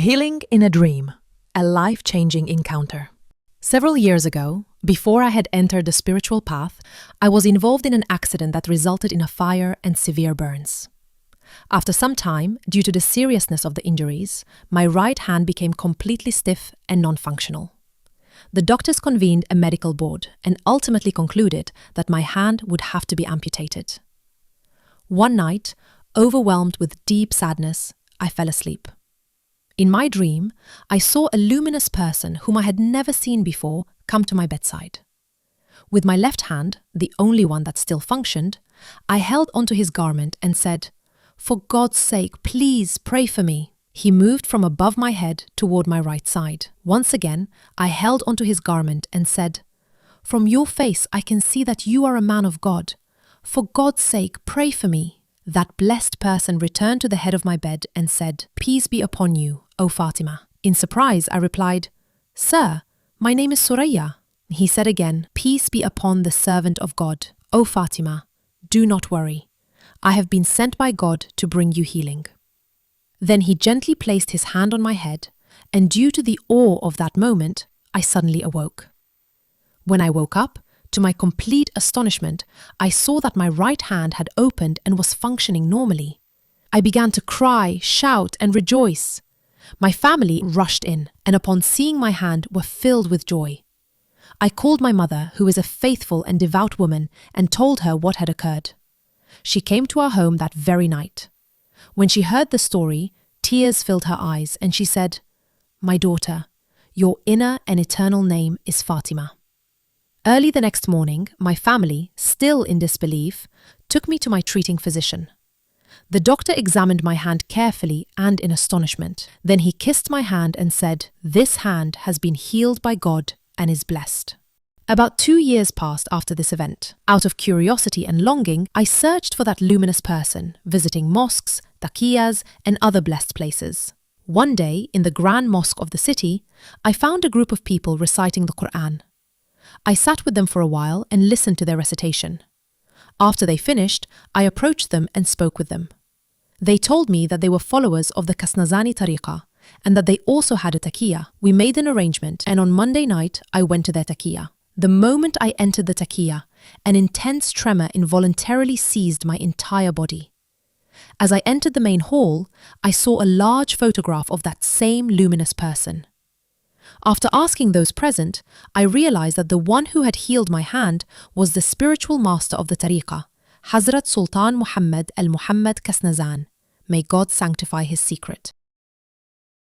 Healing in a Dream, a life-changing encounter. Several years ago, before I had entered the spiritual path, I was involved in an accident that resulted in a fire and severe burns. After some time, due to the seriousness of the injuries, my right hand became completely stiff and non-functional. The doctors convened a medical board and ultimately concluded that my hand would have to be amputated. One night, overwhelmed with deep sadness, I fell asleep. In my dream, I saw a luminous person whom I had never seen before come to my bedside. With my left hand, the only one that still functioned, I held onto his garment and said, "For God's sake, please pray for me." He moved from above my head toward my right side. Once again, I held onto his garment and said, "From your face I can see that you are a man of God. For God's sake, pray for me." That blessed person returned to the head of my bed and said, "Peace be upon you, O Fatima." In surprise, I replied, "Sir, my name is Suraya." He said again, "Peace be upon the servant of God, O Fatima. Do not worry. I have been sent by God to bring you healing." Then he gently placed his hand on my head, and due to the awe of that moment, I suddenly awoke. When I woke up, to my complete astonishment, I saw that my right hand had opened and was functioning normally. I began to cry, shout, and rejoice. My family rushed in, and upon seeing my hand were filled with joy. I called my mother, who is a faithful and devout woman, and told her what had occurred. She came to our home that very night. When she heard the story, tears filled her eyes, and she said, "My daughter, your inner and eternal name is Fatima." Early the next morning, my family, still in disbelief, took me to my treating physician. The doctor examined my hand carefully and in astonishment. Then he kissed my hand and said, "This hand has been healed by God and is blessed." About 2 years passed after this event. Out of curiosity and longing, I searched for that luminous person, visiting mosques, taqiyas, and other blessed places. One day, in the Grand Mosque of the city, I found a group of people reciting the Quran. I sat with them for a while and listened to their recitation. After they finished, I approached them and spoke with them. They told me that they were followers of the Kasnazani Tariqa and that they also had a taqiyya. We made an arrangement, and on Monday night, I went to their taqiyya. The moment I entered the taqiyya, an intense tremor involuntarily seized my entire body. As I entered the main hall, I saw a large photograph of that same luminous person. After asking those present, I realized that the one who had healed my hand was the spiritual master of the tariqa, Hazrat Sultan Muhammad al-Muhammad Kasnazan. May God sanctify his secret.